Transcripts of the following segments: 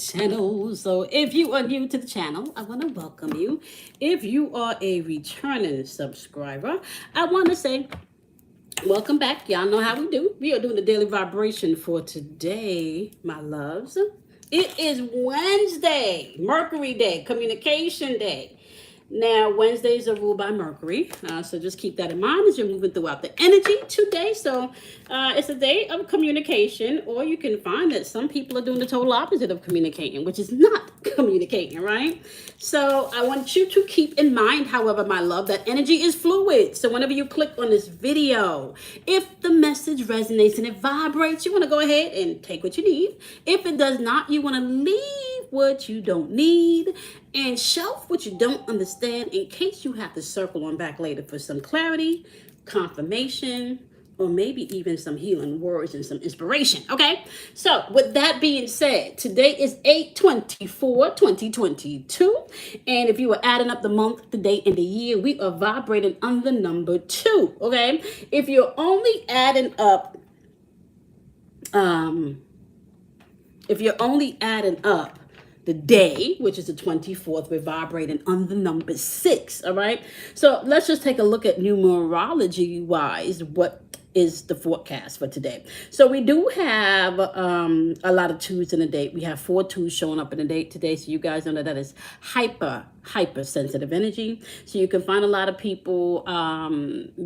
channel. So if you are new to the channel, I want to welcome you. If you are a returning subscriber, I want to say welcome back. Y'all know how we do. We are doing the daily vibration for today, my loves. It is Wednesday, Mercury Day, Communication Day. Now, Wednesdays are ruled by Mercury, so just keep that in mind as you're moving throughout the energy today. So, it's a day of communication, or you can find that some people are doing the total opposite of communicating, which is not communicating, right? So, I want you to keep in mind, however, my love, that energy is fluid. So, whenever you click on this video, if the message resonates and it vibrates, you want to go ahead and take what you need. If it does not, you want to leave what you don't need and shelf what you don't understand in case you have to circle on back later for some clarity, confirmation, or maybe even some healing words and some inspiration. Okay, so with that being said, today is 8/24/2022, and if you were adding up the month, the day, and the year, we are vibrating on the number 2. Okay, if you're only adding up um if you're only adding up the day, which is the 24th, we're vibrating on the number 6. All right. So let's just take a look at numerology wise. What is the forecast for today? So we do have a lot of twos in the date. We have 4 twos showing up in the date today. So you guys know that is hyper sensitive energy. So you can find a lot of people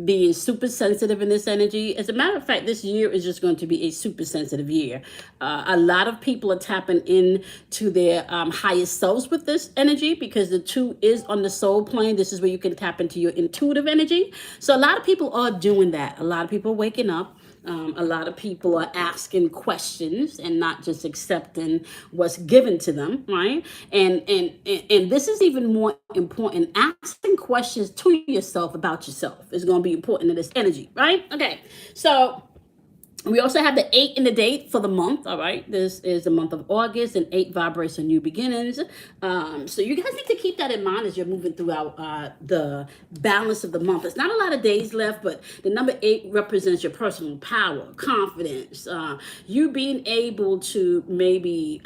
being super sensitive in this energy. As a matter of fact, this year is just going to be a super sensitive year. A lot of people are tapping in to their highest selves with this energy, because the 2 is on the soul plane. This is where you can tap into your intuitive energy. So a lot of people are doing that. A lot of people are waking up. A lot of people are asking questions and not just accepting what's given to them, right? And this is even more important. Asking questions to yourself about yourself is going to be important in this energy, right? Okay, so we also have the 8 in the date for the month. All right, this is the month of August, and 8 vibrates on new beginnings. So you guys need to keep that in mind as you're moving throughout the balance of the month. It's not a lot of days left, but the number 8 represents your personal power, confidence, you being able to maybe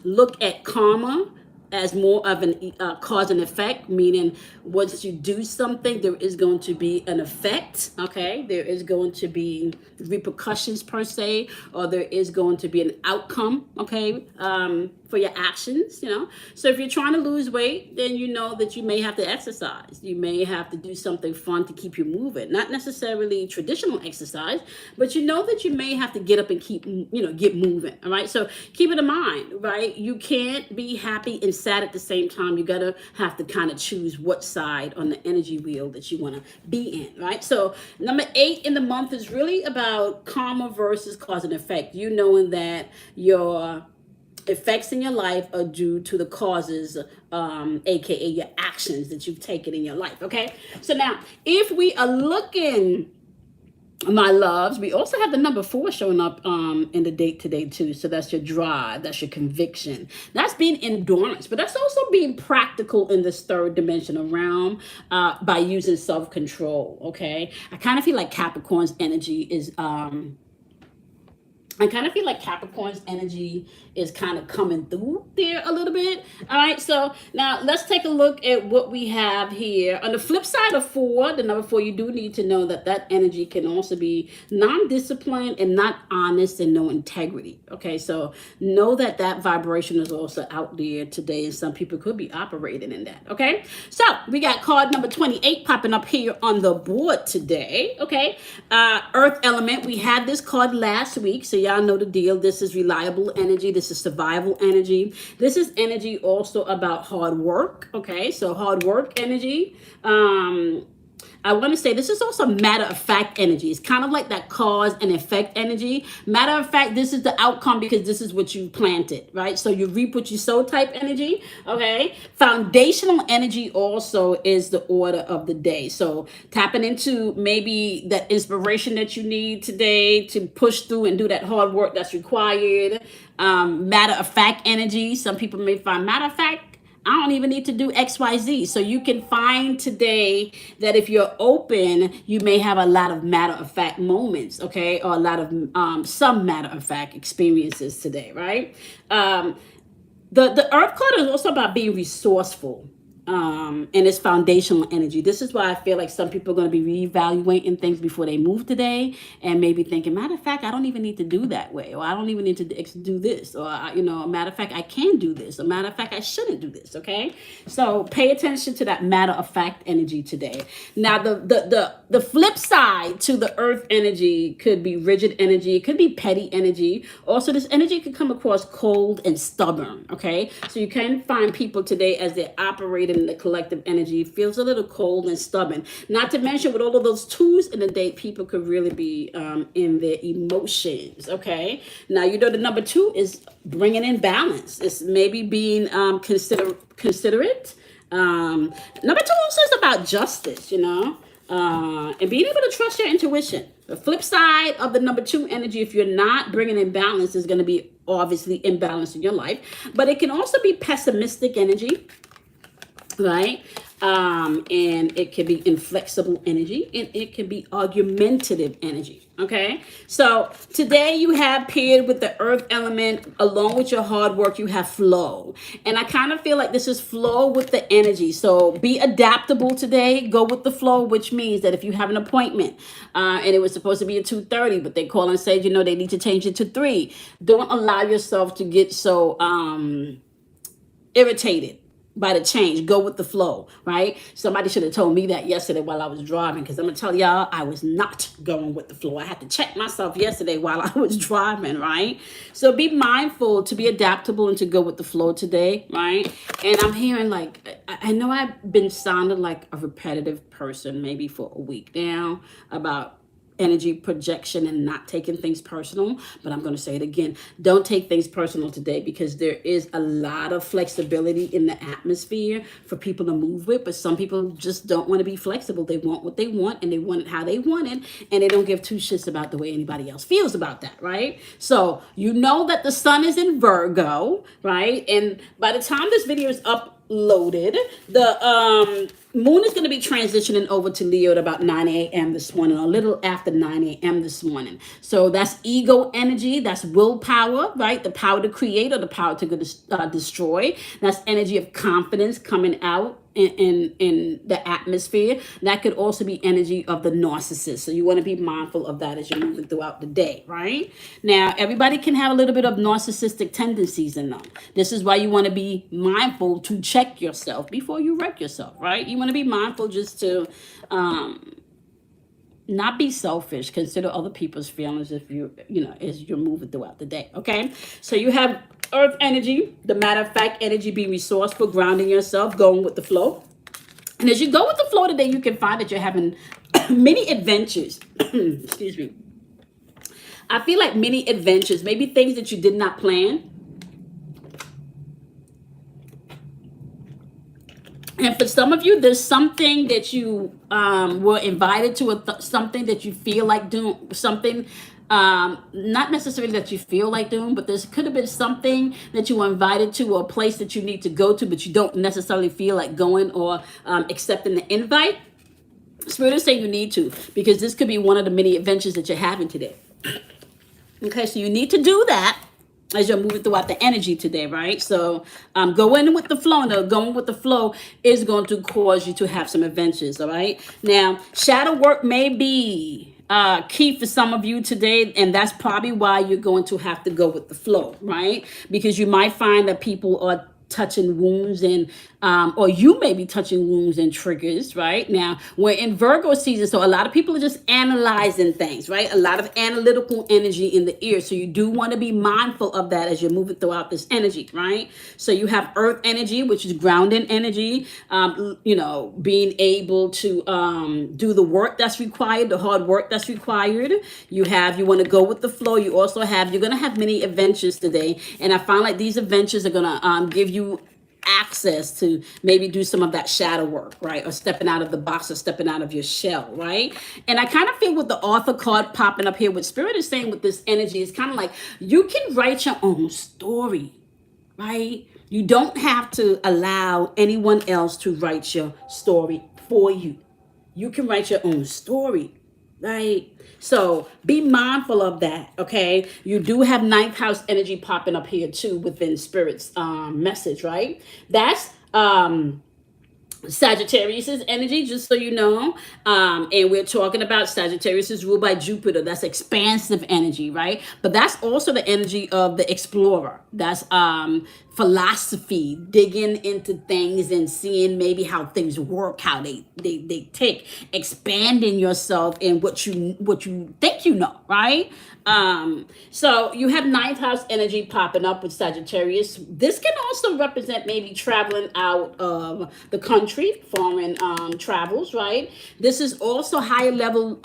look at karma as more of an cause and effect, meaning once you do something, there is going to be an effect. Okay, there is going to be repercussions per se, or there is going to be an outcome. Okay, for your actions. So if you're trying to lose weight, then you know that you may have to exercise. You may have to do something fun to keep you moving. Not necessarily traditional exercise, but you know that you may have to get up and get moving. All right, so keep it in mind, right? You can't be happy and sad at the same time. You gotta have to kind of choose what side on the energy wheel that you want to be in, right? So number 8 in the month is really about karma versus cause and effect. You knowing that your effects in your life are due to the causes, aka your actions that you've taken in your life. Okay, so now if we are looking, my loves, we also have the number 4 showing up in the date today too. So that's your drive, that's your conviction, that's being endurance, but that's also being practical in this third dimensional realm, by using self-control. Okay, I kind of feel like Capricorn's energy is kind of coming through there a little bit. All right, so now let's take a look at what we have here. On the flip side of 4, the number 4, you do need to know that that energy can also be non-disciplined and not honest and no integrity. Okay, so know that that vibration is also out there today, and some people could be operating in that. Okay, so we got card number 28 popping up here on the board today. Okay, Earth element. We had this card last week, so y'all know the deal. This is reliable energy. This is survival energy. This is energy also about hard work. Okay, so hard work energy. I want to say this is also matter of fact energy. It's kind of like that cause and effect energy. Matter of fact, this is the outcome because this is what you planted, right? So you reap what you sow type energy, okay? Foundational energy also is the order of the day. So tapping into maybe that inspiration that you need today to push through and do that hard work that's required. Matter of fact energy. Some people may find matter of fact, I don't even need to do XYZ. So you can find today that if you're open, you may have a lot of matter of fact moments, okay? Or a lot of some matter of fact experiences today, right? The earth card is also about being resourceful, and it's foundational energy. This is why I feel like some people are going to be reevaluating things before they move today, and maybe thinking, matter of fact, I don't even need to do that way, or I don't even need to do this, or matter of fact, I can do this, or matter of fact, I shouldn't do this. Okay, so pay attention to that matter of fact energy today. Now, the flip side to the earth energy could be rigid energy, it could be petty energy. Also, this energy could come across cold and stubborn. Okay, so you can find people today as they're operating in the collective energy feels a little cold and stubborn. Not to mention, with all of those twos in the day, people could really be in their emotions. Okay, now the number two is bringing in balance. It's maybe being considerate. Number two also is about justice, and being able to trust your intuition. The flip side of the number two energy, if you're not bringing in balance, is going to be obviously imbalance in your life. But it can also be pessimistic energy, right? And it can be inflexible energy, and it can be argumentative energy. Okay, so today you have paired with the earth element, along with your hard work, you have flow. And I kind of feel like this is flow with the energy. So be adaptable today, go with the flow, which means that if you have an appointment and it was supposed to be at 2:30, but they call and say, they need to change it to 3, don't allow yourself to get so irritated by the change. Go with the flow, right? Somebody should have told me that yesterday while I was driving, because I'm gonna tell y'all, I was not going with the flow. I had to check myself yesterday while I was driving, right? So be mindful to be adaptable and to go with the flow today, right? And I'm hearing, like, I know I've been sounding like a repetitive person maybe for a week now about energy projection and not taking things personal, but I'm going to say it again. Don't take things personal today, because there is a lot of flexibility in the atmosphere for people to move with, but some people just don't want to be flexible. They want what they want, and they want it how they want it, and they don't give two shits about the way anybody else feels about that, right? So that the sun is in Virgo, right? And by the time this video is uploaded, the moon is going to be transitioning over to Leo at about 9 a.m. this morning, or a little after 9 a.m. this morning. So that's ego energy. That's willpower, right? The power to create, or the power to destroy. That's energy of confidence coming out in the atmosphere. That could also be energy of the narcissist. So you want to be mindful of that as you're moving throughout the day, right? Now, everybody can have a little bit of narcissistic tendencies in them. This is why you want to be mindful to check yourself before you wreck yourself, right? You want to be mindful just to not be selfish. Consider other people's feelings as you're moving throughout the day. Okay, so you have earth energy, the matter of fact energy, be resourceful, grounding yourself, going with the flow. And as you go with the flow today, you can find that you're having many adventures. Excuse me. I feel like many adventures, maybe things that you did not plan. And for some of you, there's something that you were invited to, something that you feel like doing, something not necessarily that you feel like doing, but there could have been something that you were invited to, or a place that you need to go to, but you don't necessarily feel like going or accepting the invite. Spirit is saying you need to, because this could be one of the many adventures that you're having today. Okay, so you need to do that as you're moving throughout the energy today, right? So go in with the flow. And going with the flow is going to cause you to have some adventures, all right? Now, shadow work may be key for some of you today, and that's probably why you're going to have to go with the flow, right? Because you might find that people are touching wounds, and or you may be touching wounds and triggers. Right now we're in Virgo season, so a lot of people are just analyzing things, right? A lot of analytical energy in the ear, so you do want to be mindful of that as you're moving throughout this energy, right? So you have earth energy, which is grounding energy, being able to do the work that's required, the hard work that's required. You want to go with the flow. You're going to have many adventures today, and I find like these adventures are going to give you access to maybe do some of that shadow work, right? Or stepping out of the box, or stepping out of your shell, right? And I kind of feel with the author card popping up here, what Spirit is saying with this energy is kind of like you can write your own story, right? You don't have to allow anyone else to write your story for you. You can write your own story. right? So be mindful of that, okay? You do have ninth house energy popping up here too within Spirit's message, right? That's Sagittarius's energy, just so you know. And we're talking about Sagittarius is ruled by Jupiter. That's expansive energy, right? But that's also the energy of the explorer. That's philosophy, digging into things and seeing maybe how things work, how they take, expanding yourself in what you think you know, right? So you have ninth house energy popping up with Sagittarius. This can also represent maybe traveling out of the country, foreign travels, right? This is also higher level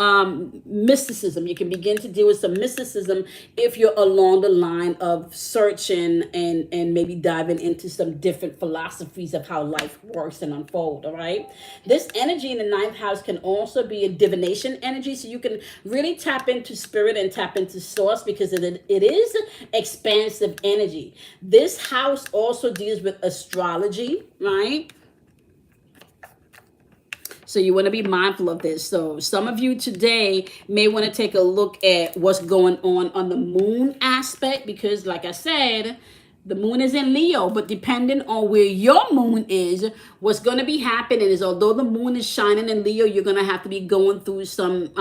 mysticism. You can begin to deal with some mysticism if you're along the line of searching and maybe diving into some different philosophies of how life works and unfold, all right? This energy in the ninth house can also be a divination energy, so you can really tap into spirit and tap into source because it is expansive energy. This house also deals with astrology, right? So you want to be mindful of this. So some of you today may want to take a look at what's going on the moon aspect, because like I said, the moon is in Leo, but depending on where your moon is, what's going to be happening is, although the moon is shining in Leo, you're going to have to be going through some,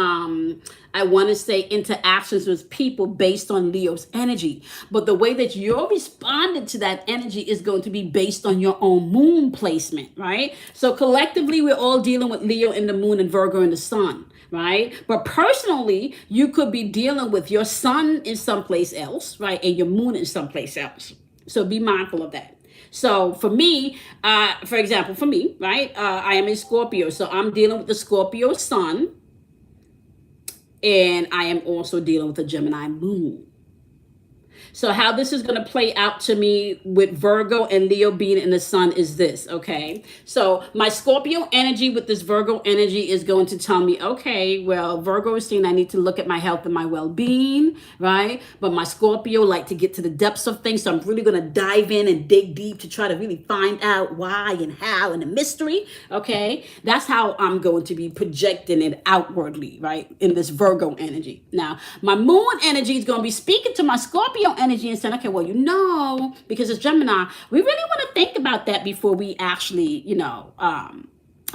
I want to say, interactions with people based on Leo's energy. But the way that you're responding to that energy is going to be based on your own moon placement, right? So collectively, we're all dealing with Leo in the moon and Virgo in the sun, right? But personally, you could be dealing with your sun in someplace else, right? And your moon in someplace else. So be mindful of that. So for me, for example, for me, right, I am a Scorpio. So I'm dealing with the Scorpio sun, and I am also dealing with the Gemini moon. So how this is going to play out to me with Virgo and Leo being in the sun is this, okay? So my Scorpio energy with this Virgo energy is going to tell me, okay, well, Virgo is saying I need to look at my health and my well-being, right? But my Scorpio like to get to the depths of things, so I'm really going to dive in and dig deep to try to really find out why and how and the mystery, okay? That's how I'm going to be projecting it outwardly, right? In this Virgo energy. Now, my moon energy is going to be speaking to my Scorpio energy and saying, okay, well, because it's Gemini, we really want to think about that before we actually,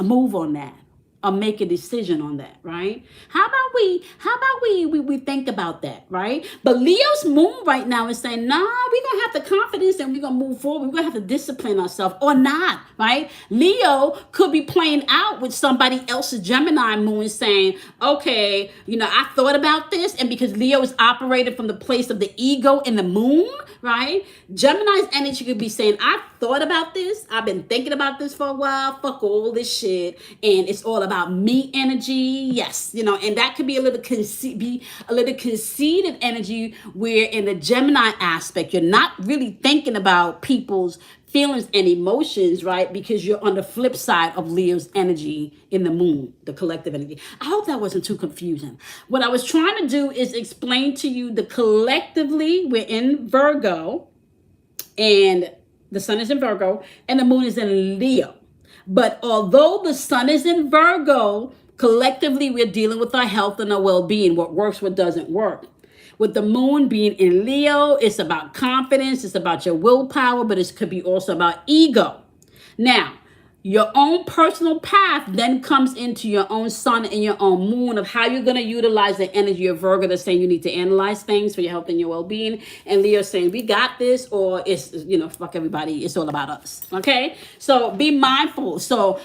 move on that or make a decision on that, right? How about we think about that, right? But Leo's moon right now is saying, nah, we're gonna have the confidence and we're gonna move forward. We're gonna have to discipline ourselves or not, right? Leo could be playing out with somebody else's Gemini moon saying, okay, I thought about this, and because Leo is operating from the place of the ego in the moon, right? Gemini's energy could be saying, I thought about this, I've been thinking about this for a while, fuck all this shit, and it's all about me energy. Yes, and that could be a little conceited energy, where in the Gemini aspect, you're not really thinking about people's feelings and emotions, right? Because you're on the flip side of Leo's energy in the moon, the collective energy. I hope that wasn't too confusing. What I was trying to do is explain to you the collectively, we're in Virgo, and the sun is in Virgo, and the moon is in Leo. But although the sun is in Virgo, collectively we're dealing with our health and our well-being, what works, what doesn't work. With the moon being in Leo, it's about confidence, it's about your willpower, but it could be also about ego. Now, your own personal path then comes into your own sun and your own moon of how you're going to utilize the energy of Virgo that's saying you need to analyze things for your health and your well-being. And Leo saying, we got this, or it's, fuck everybody. It's all about us. Okay. So be mindful. So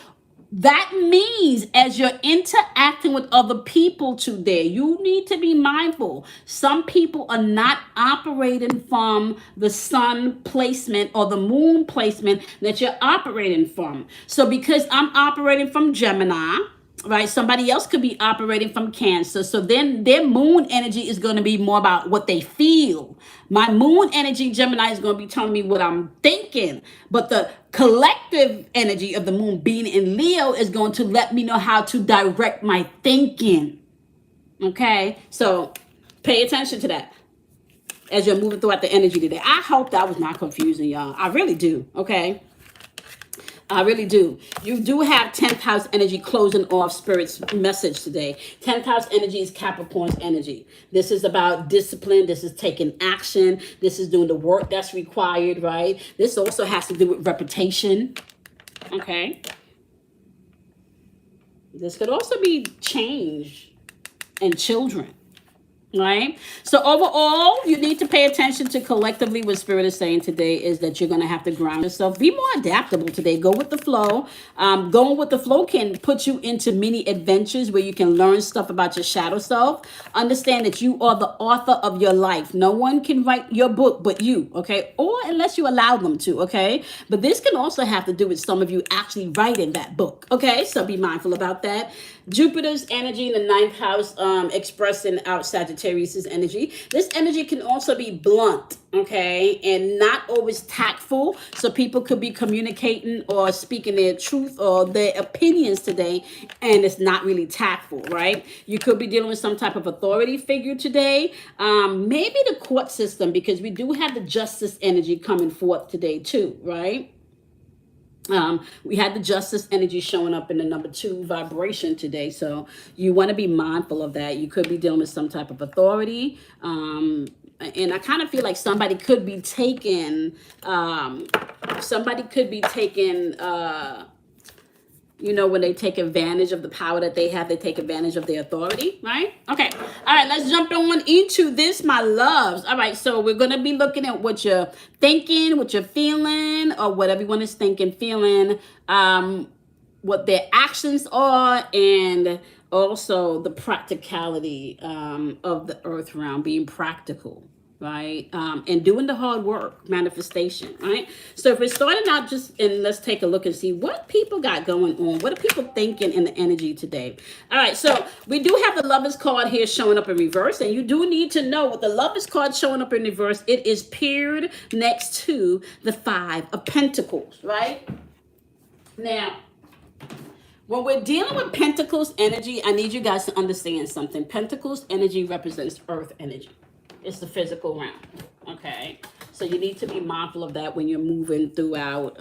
that means as you're interacting with other people today, you need to be mindful. Some people are not operating from the sun placement or the moon placement that you're operating from. So because I'm operating from Gemini, right? Somebody else could be operating from Cancer. So then their moon energy is going to be more about what they feel. My moon energy, Gemini, is going to be telling me what I'm thinking. But the collective energy of the moon being in Leo is going to let me know how to direct my thinking. Okay? So pay attention to that as you're moving throughout the energy today. I hope that was not confusing, y'all. I really do. Okay? I really do. You do have 10th house energy closing off Spirit's message today. 10th house energy is Capricorn's energy. This is about discipline. This is taking action. This is doing the work that's required, right? This also has to do with reputation. Okay. This could also be change and children. Right? So overall, you need to pay attention to collectively what Spirit is saying today is that you're going to have to ground yourself. Be more adaptable today. Go with the flow. Going with the flow can put you into many adventures where you can learn stuff about your shadow self. Understand that you are the author of your life. No one can write your book but you, okay? Or unless you allow them to, okay? But this can also have to do with some of you actually writing that book, okay? So be mindful about that. Jupiter's energy in the 9th house, expressing out Sagittarius's energy. This energy can also be blunt, okay, and not always tactful. So people could be communicating or speaking their truth or their opinions today, and it's not really tactful, right? You could be dealing with some type of authority figure today. Maybe the court system, because we do have the justice energy coming forth today too, right? We had the justice energy showing up in the number 2 vibration today. So you want to be mindful of that. You could be dealing with some type of authority. And I kind of feel like somebody could be taking, when they take advantage of the power that they have, they take advantage of their authority, right? Okay. All right, let's jump on into this, my loves. All right, so we're going to be looking at what you're thinking, what you're feeling, or what everyone is thinking, feeling, what their actions are, and also the practicality of the earth realm, being practical. Right? And doing the hard work, manifestation, right? So if we're starting out and let's take a look and see what people got going on. What are people thinking in the energy today? All right, so we do have the Lovers card here showing up in reverse, and you do need to know with the Lovers card showing up in reverse, it is paired next to the 5 of Pentacles, right? Now, when we're dealing with Pentacles energy, I need you guys to understand something. Pentacles energy represents earth energy. It's the physical realm, okay? So you need to be mindful of that when you're moving throughout,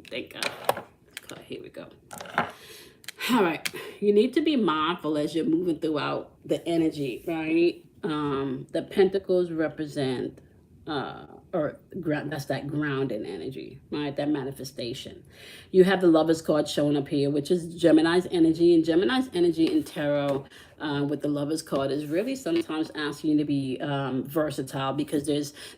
thank God. Here we go. All right, you need to be mindful as you're moving throughout the energy, right? The pentacles represent earth, that's that grounding energy, right? That manifestation. You have the Lovers card showing up here, which is Gemini's energy, and Gemini's energy in tarot with the Lovers card is really sometimes asking you to be versatile, because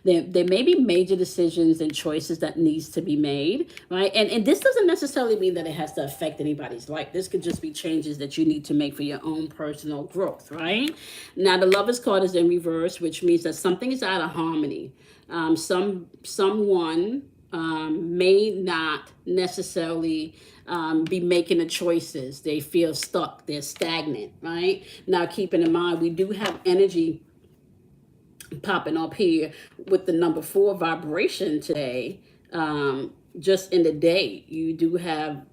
there may be major decisions and choices that needs to be made, right? And this doesn't necessarily mean that it has to affect anybody's life. This could just be changes that you need to make for your own personal growth, right? Now the Lovers card is in reverse, which means that something is out of harmony. Someone may not necessarily be making the choices. They feel stuck. They're stagnant, right? Now, keeping in mind, we do have energy popping up here with the number 4 vibration today. Just in the day, you do have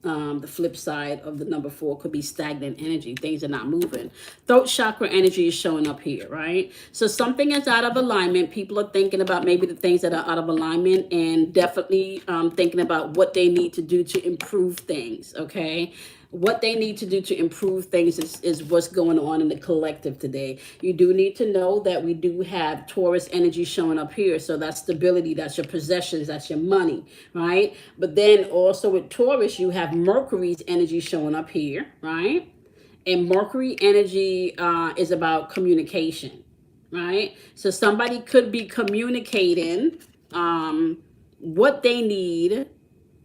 the flip side of the number 4 could be stagnant energy. Things are not moving. Throat chakra energy is showing up here, right? So something is out of alignment. People are thinking about maybe the things that are out of alignment, and definitely thinking about what they need to do to improve things, okay? What they need to do to improve things is what's going on in the collective today. You do need to know that we do have Taurus energy showing up here. So that's stability, that's your possessions, that's your money, right? But then also with Taurus, you have Mercury's energy showing up here, right? And Mercury energy is about communication, right? So somebody could be communicating what they need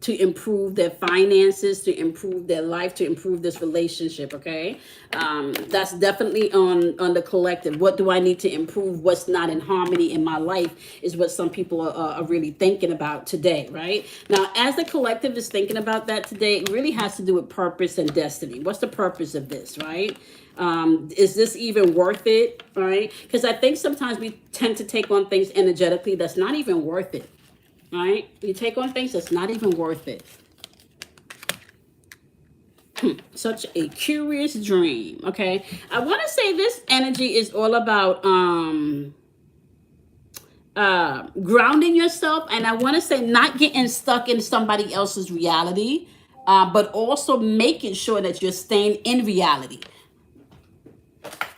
to improve their finances, to improve their life, to improve this relationship, okay? That's definitely on the collective. What do I need to improve? What's not in harmony in my life is what some people are really thinking about today, right? Now, as the collective is thinking about that today, it really has to do with purpose and destiny. What's the purpose of this, right? Is this even worth it, right? Because I think sometimes we tend to take on things energetically that's not even worth it. Right? You take on things that's not even worth it. Such a curious dream. Okay. I want to say this energy is all about grounding yourself, and I want to say not getting stuck in somebody else's reality, but also making sure that you're staying in reality.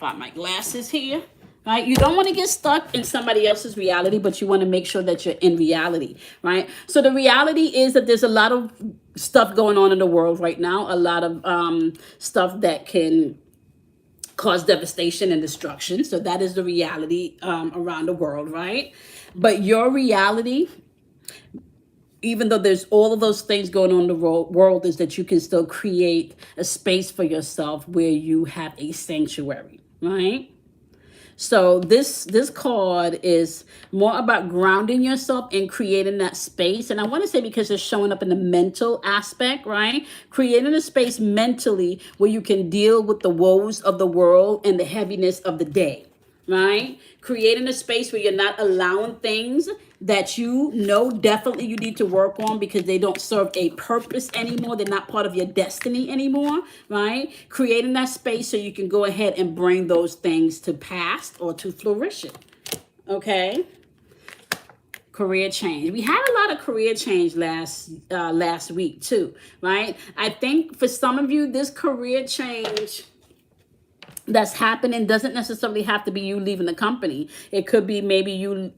Got my glasses here. Right? You don't want to get stuck in somebody else's reality, but you want to make sure that you're in reality, right? So the reality is that there's a lot of stuff going on in the world right now, a lot of stuff that can cause devastation and destruction. So that is the reality around the world, right? But your reality, even though there's all of those things going on in the world, is that you can still create a space for yourself where you have a sanctuary, right? So this card is more about grounding yourself and creating that space. And I want to say, because it's showing up in the mental aspect, right? Creating a space mentally where you can deal with the woes of the world and the heaviness of the day, right? Creating a space where you're not allowing things that you know definitely you need to work on because they don't serve a purpose anymore. They're not part of your destiny anymore, right? Creating that space so you can go ahead and bring those things to pass or to fruition, okay? Career change. We had a lot of career change last week too, right? I think for some of you, this career change that's happening doesn't necessarily have to be you leaving the company. It could be maybe you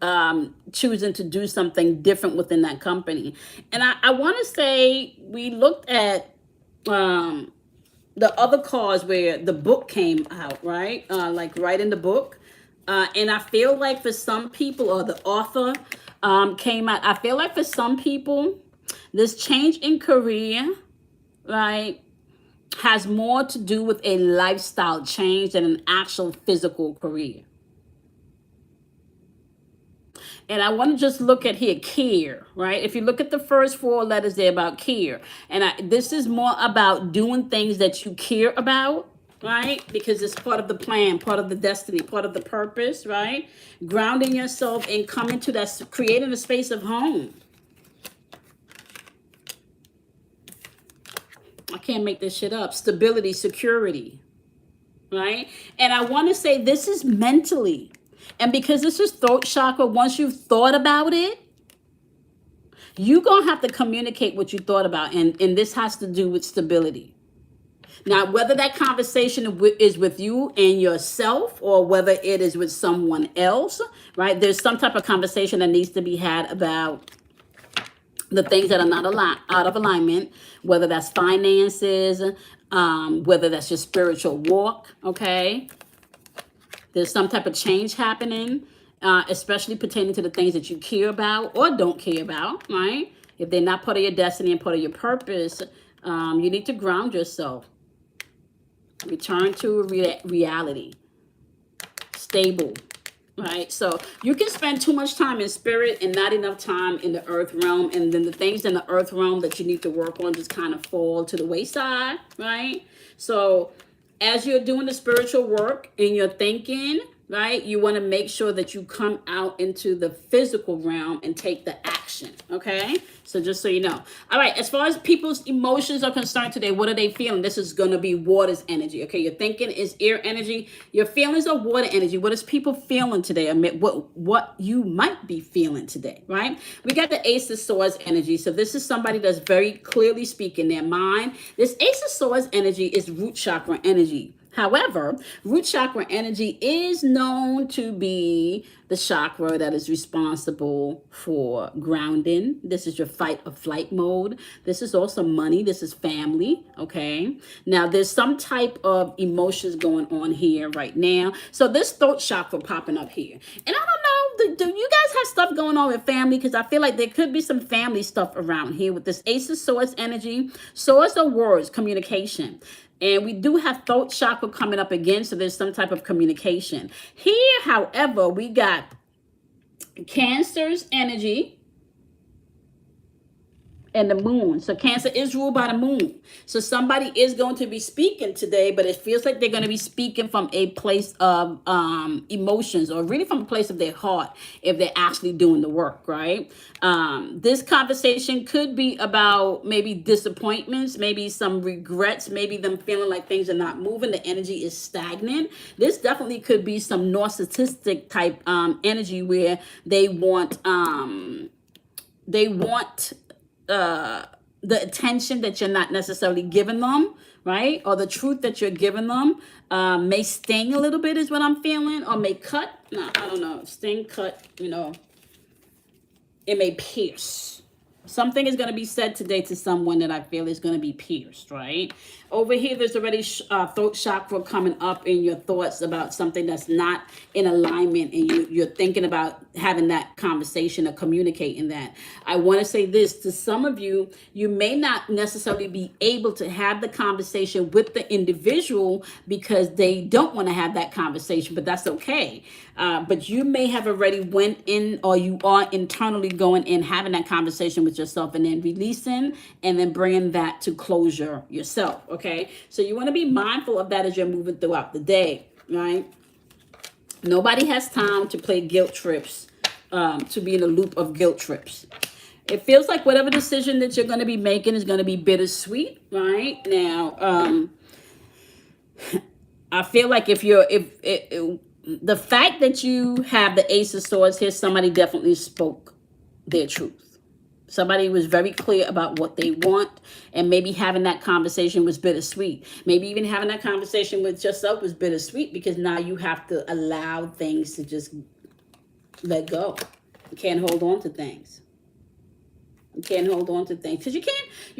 choosing to do something different within that company. And I want to say we looked at the other cards where the book came out, right? Like right in the book. And I feel like for some people, or the author came out, I feel like for some people, this change in career, right, has more to do with a lifestyle change than an actual physical career. And I want to just look at here, care, right? If you look at the first four letters there about care, and this is more about doing things that you care about, right? Because it's part of the plan, part of the destiny, part of the purpose, right? Grounding yourself and coming to that, creating a space of home. I can't make this shit up. Stability, security, right? And I want to say this is mentally. And because this is throat chakra, once you've thought about it, you're going to have to communicate what you thought about. And this has to do with stability. Now, whether that conversation is with you and yourself, or whether it is with someone else, right? There's some type of conversation that needs to be had about the things that are not out of alignment, whether that's finances, whether that's your spiritual walk, okay? There's some type of change happening, especially pertaining to the things that you care about or don't care about, right? If they're not part of your destiny and part of your purpose, you need to ground yourself. Return to reality. Stable. Right? So you can spend too much time in spirit and not enough time in the earth realm. And then the things in the earth realm that you need to work on just kind of fall to the wayside, right? So as you're doing the spiritual work and you're thinking, right, you want to make sure that you come out into the physical realm and take the action, okay? So just so you know. All right, as far as people's emotions are concerned today, what are they feeling? This is going to be water's energy, okay? Your thinking is air energy. Your feelings are water energy. What is people feeling today? I mean, what you might be feeling today, right? We got the Ace of Swords energy. So this is somebody that's very clearly speaking their mind. This Ace of Swords energy is root chakra energy. However, root chakra energy is known to be the chakra that is responsible for grounding. This is your fight or flight mode. This is also money. This is family, okay? Now, there's some type of emotions going on here right now. So this throat chakra popping up here. And I don't know, do you guys have stuff going on with family? Because I feel like there could be some family stuff around here with this Ace of Swords energy. Swords are words, communication. And we do have throat chakra coming up again, so there's some type of communication. Here, however, we got Cancer's energy. and the moon. So Cancer is ruled by the moon. So somebody is going to be speaking today, but it feels like they're going to be speaking from a place of emotions, or really from a place of their heart if they're actually doing the work, right? This conversation could be about maybe disappointments, maybe some regrets, maybe them feeling like things are not moving, the energy is stagnant. This definitely could be some narcissistic type energy where they want the attention that you're not necessarily giving them, right? Or the truth that you're giving them may sting a little bit, is what I'm feeling, or may cut. No, I don't know. Sting, cut, it may pierce. Something is going to be said today to someone that I feel is going to be pierced, right? Over here, there's already throat chakra coming up in your thoughts about something that's not in alignment, and you're thinking about having that conversation or communicating that. I want to say this to some of you: you may not necessarily be able to have the conversation with the individual because they don't want to have that conversation, but that's okay. But you may have already went in, or you are internally going in, having that conversation with yourself, and then releasing, and then bringing that to closure yourself. Okay, so you want to be mindful of that as you're moving throughout the day, right? Nobody has time to play guilt trips, to be in a loop of guilt trips. It feels like whatever decision that you're going to be making is going to be bittersweet, right? Now, I feel like if the fact that you have the Ace of Swords here, somebody definitely spoke their truth. Somebody was very clear about what they want, and maybe having that conversation was bittersweet. Maybe even having that conversation with yourself was bittersweet, because now you have to allow things to just let go. You can't hold on to things. You can't hold on to things because you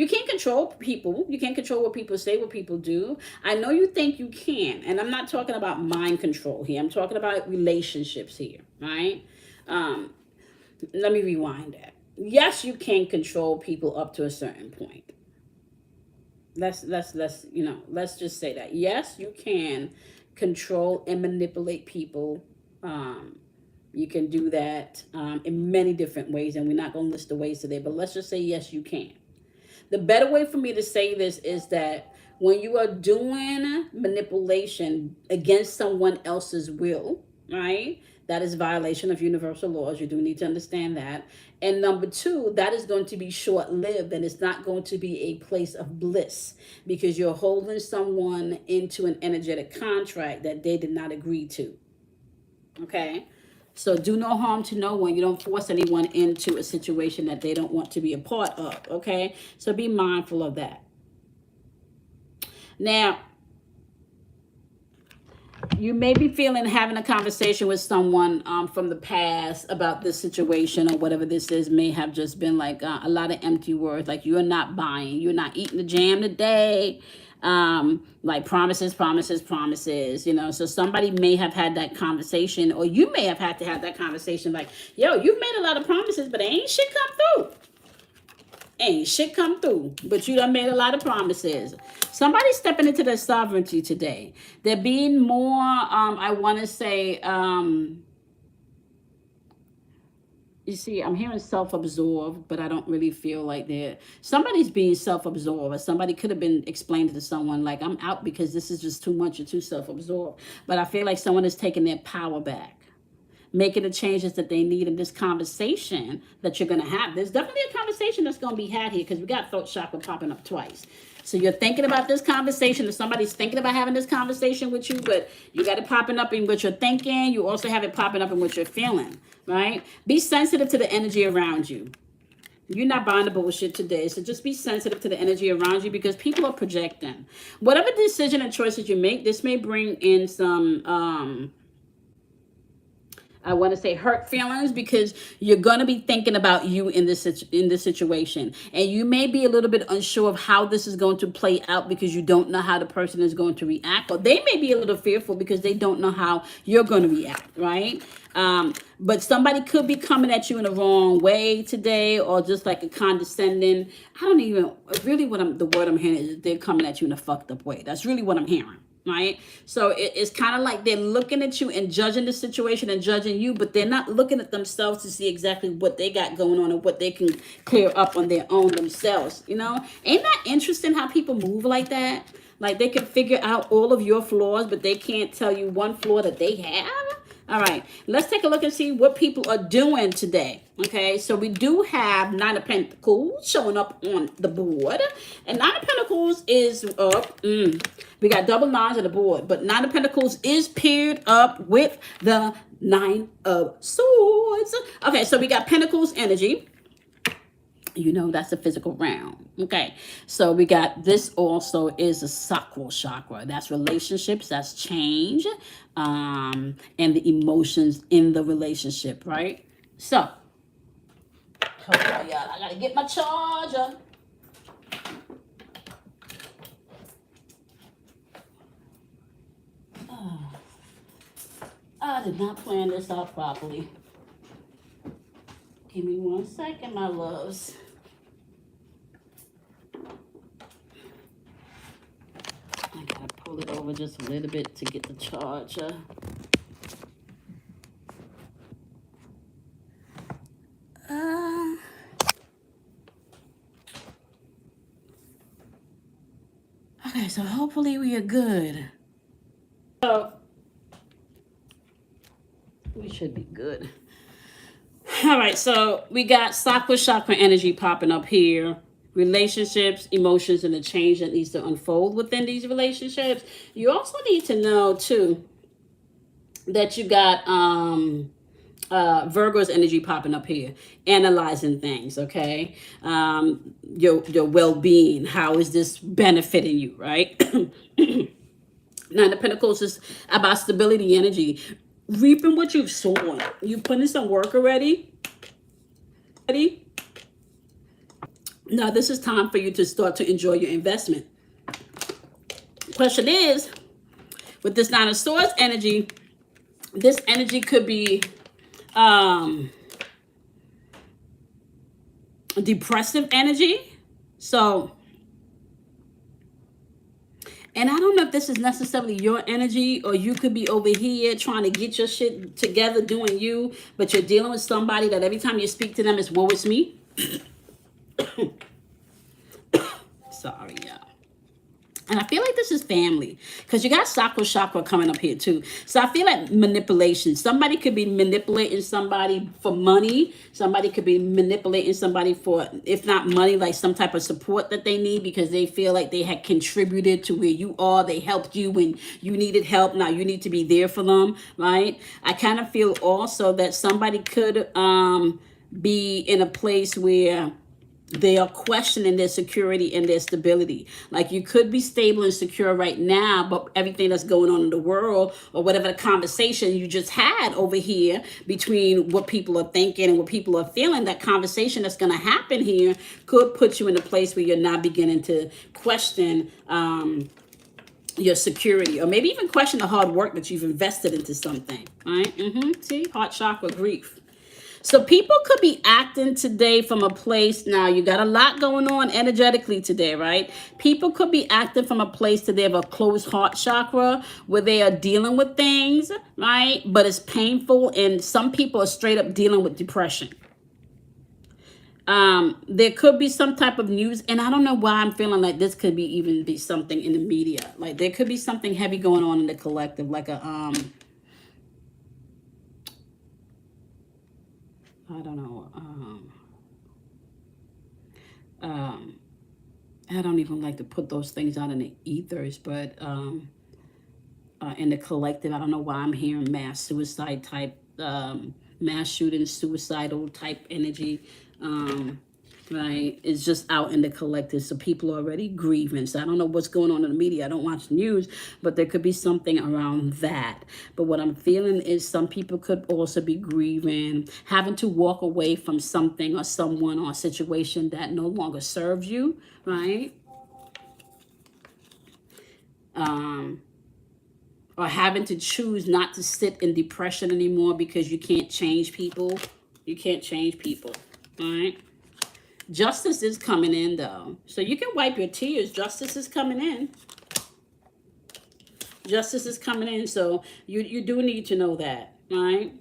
can't control people. You can't control what people say, what people do. I know you think you can, and I'm not talking about mind control here. I'm talking about relationships here, right? Let me rewind that. Yes, you can control people up to a certain point. Let's just say that. Yes, you can control and manipulate people. You can do that in many different ways, and we're not going to list the ways today, but let's just say yes, you can. The better way for me to say this is that when you are doing manipulation against someone else's will, right? That is violation of universal laws. You do need to understand that. And number two, that is going to be short-lived, and it's not going to be a place of bliss, because you're holding someone into an energetic contract that they did not agree to. Okay? So do no harm to no one. You don't force anyone into a situation that they don't want to be a part of. Okay? So be mindful of that. Now, you may be having a conversation with someone from the past about this situation, or whatever this is. May have just been like a lot of empty words, like you're not buying, you're not eating the jam today, like promises. So somebody may have had that conversation, or you may have had to have that conversation, like, yo, you've made a lot of promises, but ain't shit come through. But you done made a lot of promises. Somebody's stepping into their sovereignty today. They're being more, I want to say, you see, I'm hearing self-absorbed, but I don't really feel like somebody's being self-absorbed, or somebody could have been explaining to someone, like, I'm out because this is just too much, you're too self-absorbed. But I feel like someone is taking their power back, making the changes that they need in this conversation that you're going to have. There's definitely a conversation that's going to be had here, because we got throat chakra popping up twice. So you're thinking about this conversation, or somebody's thinking about having this conversation with you, but you got it popping up in what you're thinking. You also have it popping up in what you're feeling, right? Be sensitive to the energy around you. You're not buying the bullshit today, so just be sensitive to the energy around you, because people are projecting. Whatever decision and choices you make, this may bring in some I want to say hurt feelings, because you're going to be thinking about you in this situation, and you may be a little bit unsure of how this is going to play out, because you don't know how the person is going to react, or they may be a little fearful because they don't know how you're going to react, right? But somebody could be coming at you in the wrong way today, or just like a condescending. I don't even really the word I'm hearing is they're coming at you in a fucked up way. That's really what I'm hearing. right? So it's kind of like they're looking at you and judging the situation and judging you, but they're not looking at themselves to see exactly what they got going on and what they can clear up on their own themselves. You know, ain't that interesting how people move like that? Like they can figure out all of your flaws, but they can't tell you one flaw that they have. All right, let's take a look and see what people are doing today. Okay, so we do have Nine of Pentacles showing up on the board. And Nine of Pentacles is up. We got double nines on the board, but Nine of Pentacles is paired up with the Nine of Swords. Okay, so we got Pentacles energy. You know, that's the physical realm. Okay, so we got this also is a sacral chakra. That's relationships, that's change, and the emotions in the relationship, right? So, hold on, y'all. I gotta get my charger. Oh, I did not plan this out properly. Give me 1 second, my loves. I gotta pull it over just a little bit to get the charger. Okay, so hopefully we are good. So we should be good. All right, so we got sacral chakra energy popping up here. Relationships, emotions, and the change that needs to unfold within these relationships. You also need to know too that you got Virgo's energy popping up here, analyzing things. Okay, your well-being. How is this benefiting you? Right. Nine of Pentacles is about stability energy, reaping what you've sown. You put in some work already. Now this is time for you to start to enjoy your investment. Question is, with this Nine of Swords energy, this energy could be depressive energy. So, and I don't know if this is necessarily your energy, or you could be over here trying to get your shit together doing you, but you're dealing with somebody that every time you speak to them, it's woe is me. Sorry, y'all. And I feel like this is family, because you got sacral chakra coming up here too. So I feel like manipulation. Somebody could be manipulating somebody for money. Somebody could be manipulating somebody for, if not money, like some type of support that they need, because they feel like they had contributed to where you are. They helped you when you needed help. Now you need to be there for them, right? I kind of feel also that somebody could be in a place where they are questioning their security and their stability. Like you could be stable and secure right now, but everything that's going on in the world, or whatever the conversation you just had over here between what people are thinking and what people are feeling, that conversation that's going to happen here could put you in a place where you're not beginning to question your security, or maybe even question the hard work that you've invested into something. Right? See, heart chakra, grief. So people could be acting today from a place, now you got a lot going on energetically today, right? People could be acting from a place today of a closed heart chakra, where they are dealing with things, right? But it's painful, and some people are straight up dealing with depression. There could be some type of news, and I don't know why I'm feeling like this could be even be something in the media. Like there could be something heavy going on in the collective, like a I don't know. I don't even like to put those things out in the ethers, but in the collective, I don't know why I'm hearing mass suicide type, mass shooting, suicidal type energy. Right? It's just out in the collective. So people are already grieving. So I don't know what's going on in the media. I don't watch the news, but there could be something around that. But what I'm feeling is some people could also be grieving, having to walk away from something or someone or a situation that no longer serves you, right? Or having to choose not to sit in depression anymore because you can't change people. You can't change people, all right? Justice is coming in, though. So you can wipe your tears. Justice is coming in. Justice is coming in, so you do need to know that, right?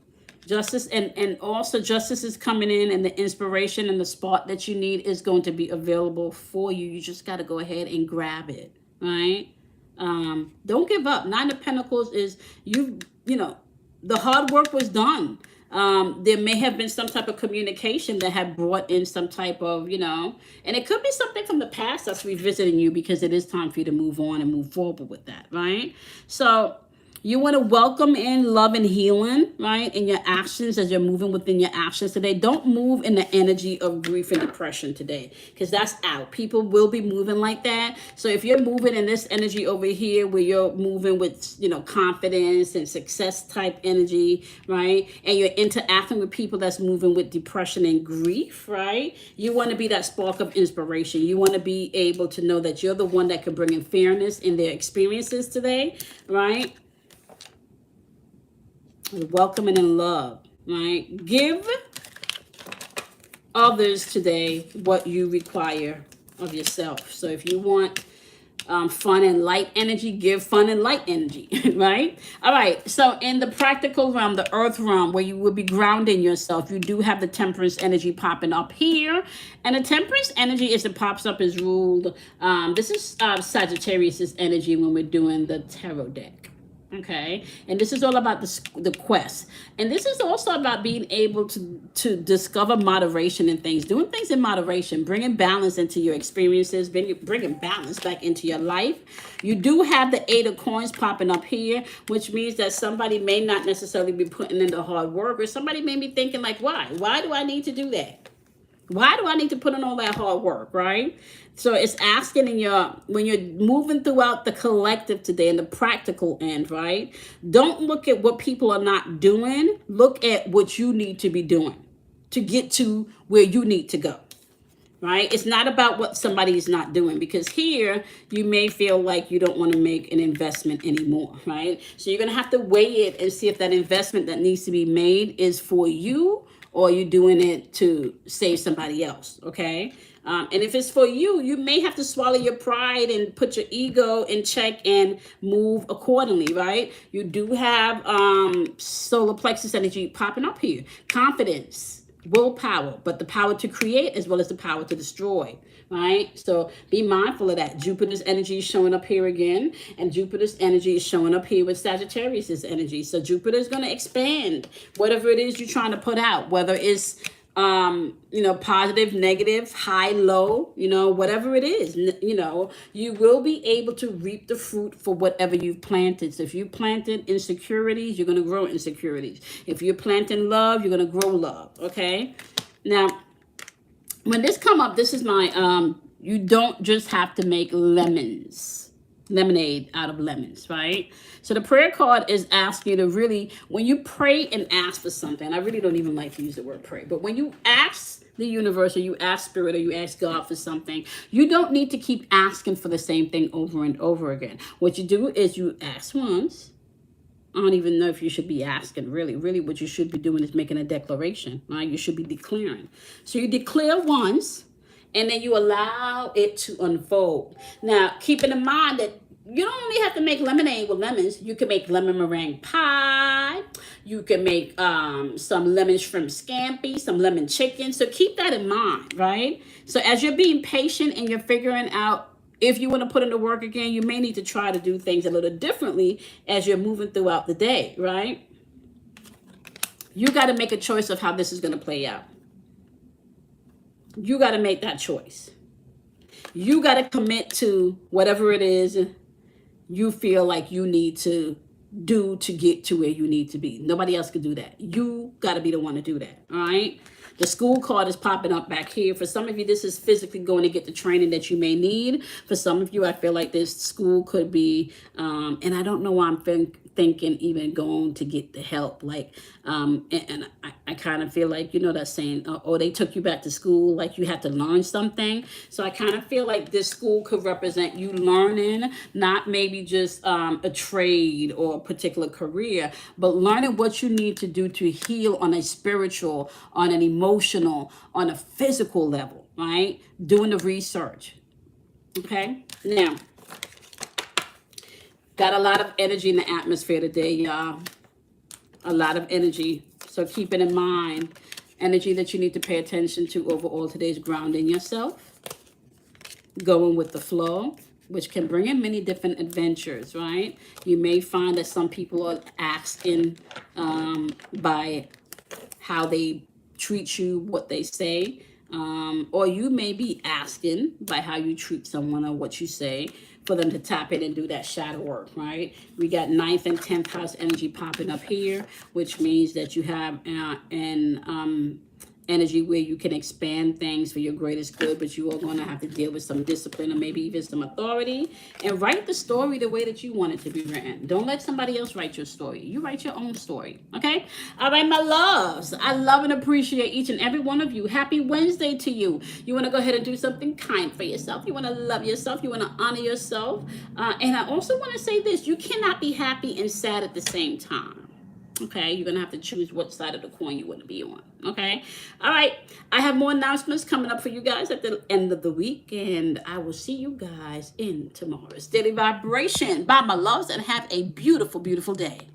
Justice, and also justice is coming in, and the inspiration and the spark that you need is going to be available for you. You just got to go ahead and grab it, right? Don't give up. Nine of Pentacles is you know, the hard work was done. There may have been some type of communication that had brought in some type of, and it could be something from the past that's revisiting you, because it is time for you to move on and move forward with that, right? So you want to welcome in love and healing, right? In your actions, as you're moving within your actions today. Don't move in the energy of grief and depression today, because that's out. People will be moving like that. So if you're moving in this energy over here, where you're moving with, confidence and success type energy, right? And you're interacting with people that's moving with depression and grief, right? You want to be that spark of inspiration. You want to be able to know that you're the one that can bring in fairness in their experiences today, right? Welcoming and love, right? Give others today what you require of yourself. So if you want fun and light energy, give fun and light energy, right? All right. So in the practical realm, the earth realm, where you will be grounding yourself, you do have the temperance energy popping up here. And the temperance energy, as it pops up, is ruled. This is Sagittarius's energy when we're doing the tarot deck. Okay, and this is all about the quest, and this is also about being able to discover moderation in things, doing things in moderation, bringing balance into your experiences, bringing balance back into your life. You do have the Eight of Coins popping up here, which means that somebody may not necessarily be putting in the hard work, or somebody may be thinking like, why do I need to do that? Why do I need to put in all that hard work, right? So it's asking when you're moving throughout the collective today and the practical end, right? Don't look at what people are not doing. Look at what you need to be doing to get to where you need to go, right? It's not about what somebody is not doing, because here you may feel like you don't want to make an investment anymore, right? So you're going to have to weigh it and see if that investment that needs to be made is for you, or you're doing it to save somebody else, okay? And if it's for you, you may have to swallow your pride and put your ego in check and move accordingly, right? You do have solar plexus energy popping up here. Confidence, willpower, but the power to create as well as the power to destroy, right? So be mindful of that. Jupiter's energy is showing up here again, and Jupiter's energy is showing up here with Sagittarius's energy. So Jupiter is going to expand whatever it is you're trying to put out, whether it's positive, negative, high, low, whatever it is, you will be able to reap the fruit for whatever you've planted. So if you planted insecurities, you're going to grow insecurities. If you're planting love, you're going to grow love. Okay. Now, when this come up, this is my, you don't just have to make lemonade out of lemons, right? So the prayer card is asking you to really, when you pray and ask for something, I really don't even like to use the word pray, but when you ask the universe, or you ask spirit, or you ask God for something, you don't need to keep asking for the same thing over and over again. What you do is you ask once. I don't even know if you should be asking, really. Really, what you should be doing is making a declaration, right? You should be declaring. So you declare once, and then you allow it to unfold. Now, keeping in mind that you don't only have to make lemonade with lemons. You can make lemon meringue pie. You can make some lemon shrimp scampi, some lemon chicken. So keep that in mind, right? So as you're being patient and you're figuring out if you want to put in the work again, you may need to try to do things a little differently as you're moving throughout the day, right? You got to make a choice of how this is going to play out. You got to make that choice. You got to commit to whatever it is you feel like you need to do to get to where you need to be. Nobody else can do that. You got to be the one to do that. All right. The school card is popping up back here. For some of you, this is physically going to get the training that you may need. For some of you, I feel like this school could be, and I don't know why I'm thinking even going to get the help. Like, and I kind of feel like, that saying, oh, they took you back to school, like you have to learn something. So I kind of feel like this school could represent you learning, not maybe just a trade or a particular career, but learning what you need to do to heal on a spiritual, on an emotional, on a physical level, right? Doing the research. Okay. Now, Got a lot of energy in the atmosphere today, y'all. A lot of energy. So keep it in mind. Energy that you need to pay attention to overall today is grounding yourself, going with the flow, which can bring in many different adventures, right? You may find that some people are asking by how they treat you, what they say, or you may be asking by how you treat someone or what you say for them to tap in and do that shadow work, right? We got ninth and 10th house energy popping up here, which means that you have an energy where you can expand things for your greatest good, but you are going to have to deal with some discipline or maybe even some authority, and write the story the way that you want it to be written. Don't let somebody else write your story. You write your own story, okay? All right, my loves, I love and appreciate each and every one of you. Happy Wednesday to you. You want to go ahead and do something kind for yourself. You want to love yourself. You want to honor yourself. And I also want to say this: you cannot be happy and sad at the same time. Okay, you're gonna have to choose what side of the coin you want to be on. Okay, all right. I have more announcements coming up for you guys at the end of the week, and I will see you guys in tomorrow's Daily Vibration. Bye, my loves, and have a beautiful, beautiful day.